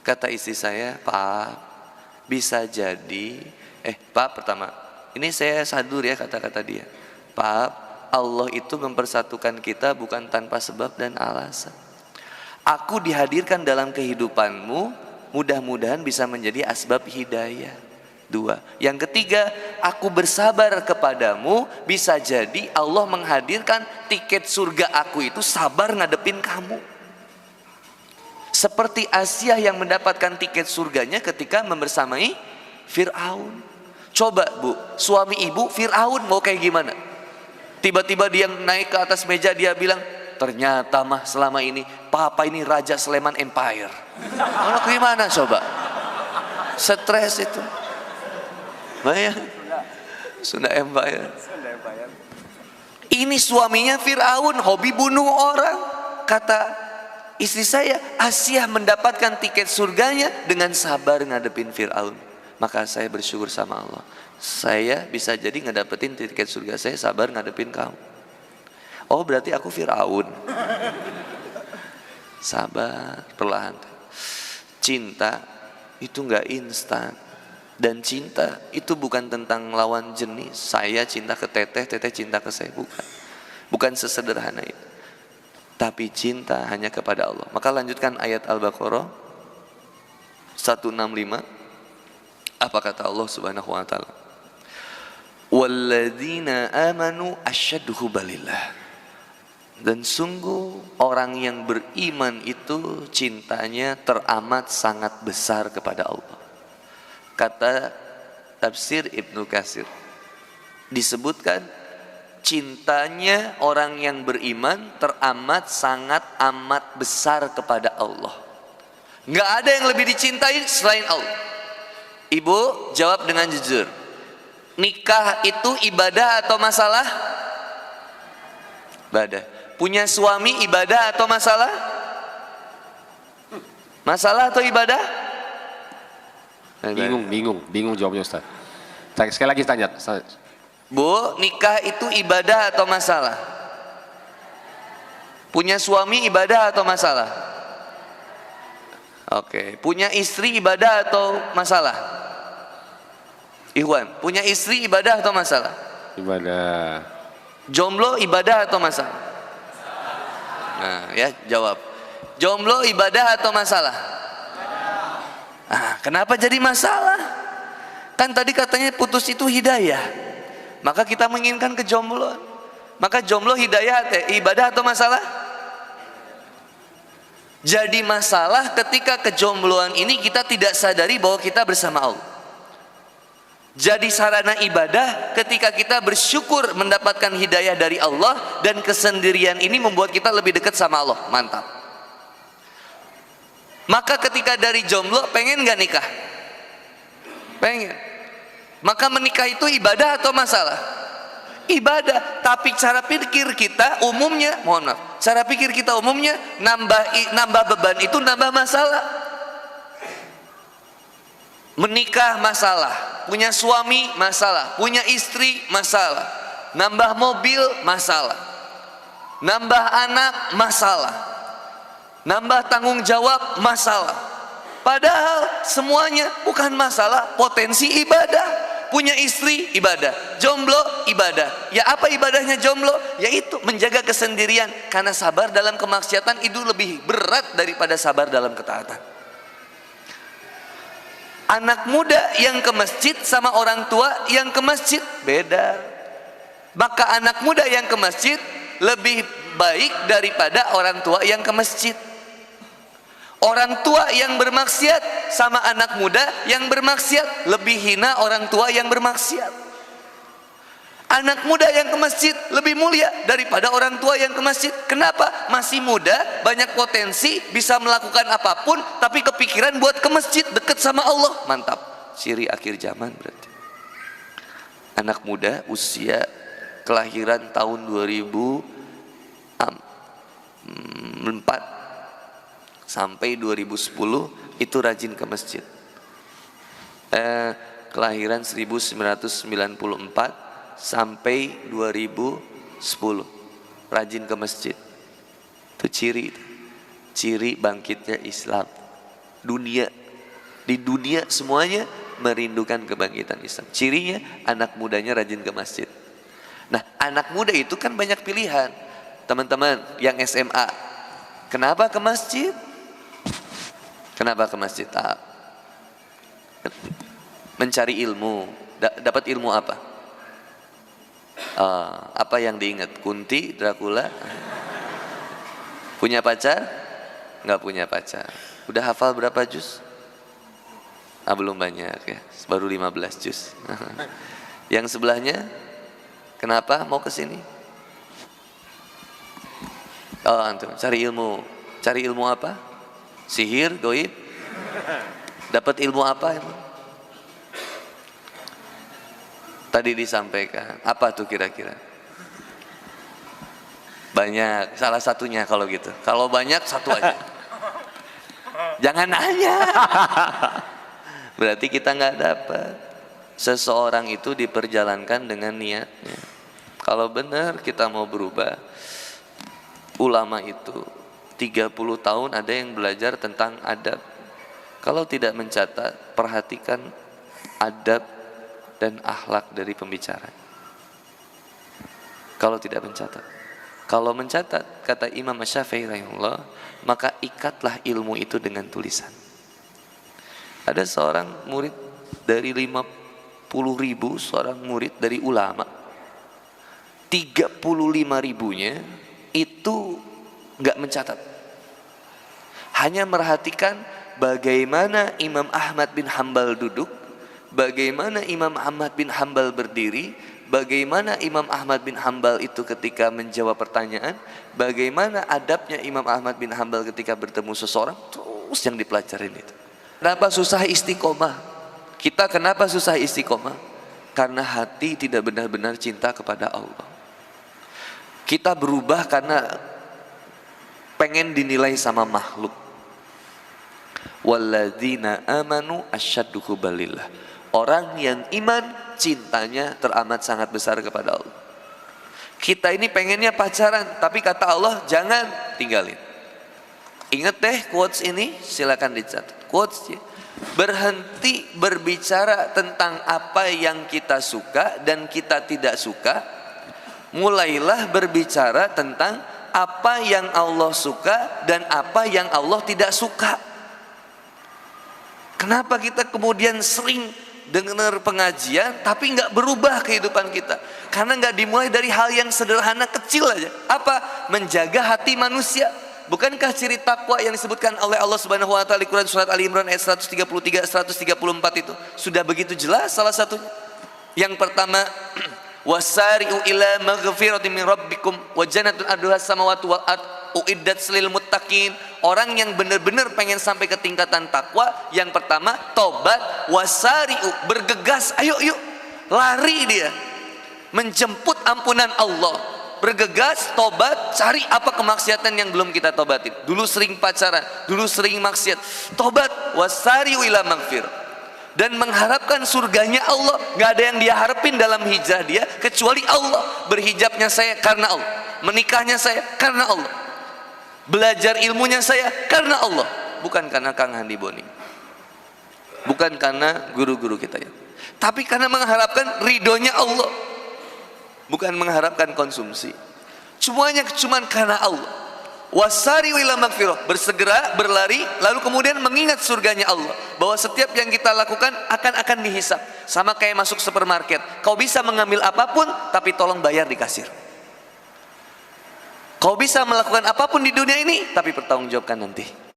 Kata istri saya, Pak, bisa jadi, Pak, pertama, ini saya sadur ya kata-kata dia. Pak, Allah itu mempersatukan kita bukan tanpa sebab dan alasan. Aku dihadirkan dalam kehidupanmu, mudah-mudahan bisa menjadi asbab hidayah. 2. Yang ketiga, aku bersabar kepadamu, bisa jadi Allah menghadirkan tiket surga aku itu sabar ngadepin kamu. Seperti Asia yang mendapatkan tiket surganya ketika membersamai Fir'aun. Coba Bu, suami ibu Fir'aun mau kayak gimana? Tiba-tiba dia naik ke atas meja, dia bilang, ternyata mah selama ini papa ini Raja Sleman Empire. Mana gimana coba? Stres itu. Bayang, Sunda Empire. Ini suaminya Fir'aun, hobi bunuh orang. Kata istri saya, Asia mendapatkan tiket surganya dengan sabar ngadepin Fir'aun. Maka saya bersyukur sama Allah, saya bisa jadi ngedapetin tiket surga saya sabar ngadepin kamu. Oh berarti aku Fir'aun. Sabar, perlahan. Cinta itu gak instan. Dan cinta itu bukan tentang lawan jenis. Saya cinta ke teteh, teteh cinta ke saya. Bukan sesederhana itu. Tapi cinta hanya kepada Allah. Maka lanjutkan ayat Al-Baqarah 165. Apa kata Allah Subhanahu wa taala? Walladzina amanu asyaddu hubbalillah. Dan sungguh orang yang beriman itu cintanya teramat sangat besar kepada Allah. Kata tafsir Ibnu Katsir, disebutkan cintanya orang yang beriman teramat sangat amat besar kepada Allah. Nggak ada yang lebih dicintai selain Allah. Ibu jawab dengan jujur, nikah itu ibadah atau masalah? Ibadah. Punya suami ibadah atau masalah? Masalah atau ibadah? Bingung jawabnya Ustaz. Sekali lagi tanya. Bu, nikah itu ibadah atau masalah? Punya suami ibadah atau masalah? Oke, punya istri ibadah atau masalah? Ikhwan, punya istri ibadah atau masalah? Ibadah. Jomblo ibadah atau masalah? Nah, ya jawab. Jomblo ibadah atau masalah? Ah, kenapa jadi masalah? Kan tadi katanya putus itu hidayah. Maka kita menginginkan kejombloan. Maka jomblo hidayah ibadah atau masalah? Jadi masalah ketika kejombloan ini kita tidak sadari bahwa kita bersama Allah. Jadi sarana ibadah ketika kita bersyukur mendapatkan hidayah dari Allah, dan kesendirian ini membuat kita lebih dekat sama Allah. Mantap. Maka ketika dari jomblo pengen gak nikah? Pengen. Maka menikah itu ibadah atau masalah? Ibadah. Tapi cara pikir kita umumnya, mohon maaf, cara pikir kita umumnya nambah beban itu nambah masalah. Menikah masalah, punya suami masalah, punya istri masalah, nambah mobil masalah, nambah anak masalah, nambah tanggung jawab masalah. Padahal semuanya bukan masalah, potensi ibadah. Punya istri ibadah, jomblo ibadah. Ya apa ibadahnya jomblo? Yaitu menjaga kesendirian, karena sabar dalam kemaksiatan itu lebih berat daripada sabar dalam ketaatan. Anak muda yang ke masjid sama orang tua yang ke masjid beda. Maka anak muda yang ke masjid lebih baik daripada orang tua yang ke masjid. Orang tua yang bermaksiat sama anak muda yang bermaksiat lebih hina orang tua yang bermaksiat. Anak muda yang ke masjid lebih mulia daripada orang tua yang ke masjid. Kenapa? Masih muda, banyak potensi, bisa melakukan apapun, tapi kepikiran buat ke masjid, dekat sama Allah. Mantap. Ciri akhir zaman berarti. Anak muda usia kelahiran tahun 2004 sampai 2010 itu rajin ke masjid. Kelahiran 1994 sampai 2010 rajin ke masjid. Itu ciri bangkitnya Islam. dunia. Di dunia semuanya merindukan kebangkitan Islam. Cirinya anak mudanya rajin ke masjid. Nah, anak muda itu kan banyak pilihan. Teman-teman yang SMA, kenapa ke masjid? Kenapa ke masjid? Mencari ilmu. Dapat ilmu apa? Apa yang diingat? Kunti, Dracula? Punya pacar? Nggak punya pacar. Udah hafal berapa juz? Belum banyak ya, baru 15 juz. Yang sebelahnya, kenapa mau ke sini? Antum cari ilmu. Cari ilmu apa? Sihir, goib? Dapat ilmu apa emang? Tadi disampaikan, apa tuh kira-kira? Banyak, salah satunya kalau gitu. Kalau banyak, satu aja. Jangan nanya. Berarti kita nggak dapat. Seseorang itu diperjalankan dengan niatnya. Kalau benar kita mau berubah, ulama itu 30 tahun ada yang belajar tentang adab. Kalau tidak mencatat, perhatikan adab dan akhlak dari pembicara. Kalau tidak mencatat, kalau mencatat, kata Imam Syafi'i rahimahullah, maka ikatlah ilmu itu dengan tulisan. Ada seorang murid dari 50.000, seorang murid dari ulama, 35.000-nya itu nggak mencatat, hanya merhatikan bagaimana Imam Ahmad bin Hambal duduk, bagaimana Imam Ahmad bin Hambal berdiri, bagaimana Imam Ahmad bin Hambal itu ketika menjawab pertanyaan, bagaimana adabnya Imam Ahmad bin Hambal ketika bertemu seseorang, terus yang dipelajarin itu. Kenapa susah istiqomah? Kita kenapa susah istiqomah? Karena hati tidak benar-benar cinta kepada Allah. Kita berubah karena pengen dinilai sama makhluk. Walladzina amanu asyaddu hubbalillah. Orang yang iman cintanya teramat sangat besar kepada Allah. Kita ini pengennya pacaran, tapi kata Allah jangan, tinggalin. Ingat deh quotes ini, silakan dicatat. Quotes ya. Berhenti berbicara tentang apa yang kita suka dan kita tidak suka. Mulailah berbicara tentang apa yang Allah suka dan apa yang Allah tidak suka. Kenapa kita kemudian sering dengar pengajian tapi nggak berubah kehidupan kita? Karena nggak dimulai dari hal yang sederhana kecil aja. Apa? Menjaga hati manusia. Bukankah ciri takwa yang disebutkan oleh Allah Subhanahu wa taala di Quran surat Ali Imran ayat 133 134 itu sudah begitu jelas salah satunya. Yang pertama, wasari'u ila maghfiratin min rabbikum wa jannatun arduha samawati wal ard uiddat lil muttaqin. Orang yang benar-benar pengen sampai ke tingkatan takwa, yang pertama tobat, wasari'u, bergegas, ayo yuk, lari dia menjemput ampunan Allah. Bergegas, tobat, cari apa kemaksiatan yang belum kita tobatin. Dulu sering pacaran, dulu sering maksiat, tobat, wasari'u ila maghfir. Dan mengharapkan surganya Allah. Gak ada yang dia harapin dalam hijrah dia kecuali Allah. Berhijabnya saya karena Allah, menikahnya saya karena Allah, belajar ilmunya saya karena Allah, bukan karena Kang Handi Boni, bukan karena guru-guru kita ya, tapi karena mengharapkan ridhonya Allah, bukan mengharapkan konsumsi. Semuanya cuma karena Allah. Wasari ila magfirah, bersegera, berlari, lalu kemudian mengingat surganya Allah, bahwa setiap yang kita lakukan akan dihisap. Sama kayak masuk supermarket, kau bisa mengambil apapun tapi tolong bayar di kasir. Kau bisa melakukan apapun di dunia ini tapi pertanggungjawabkan nanti.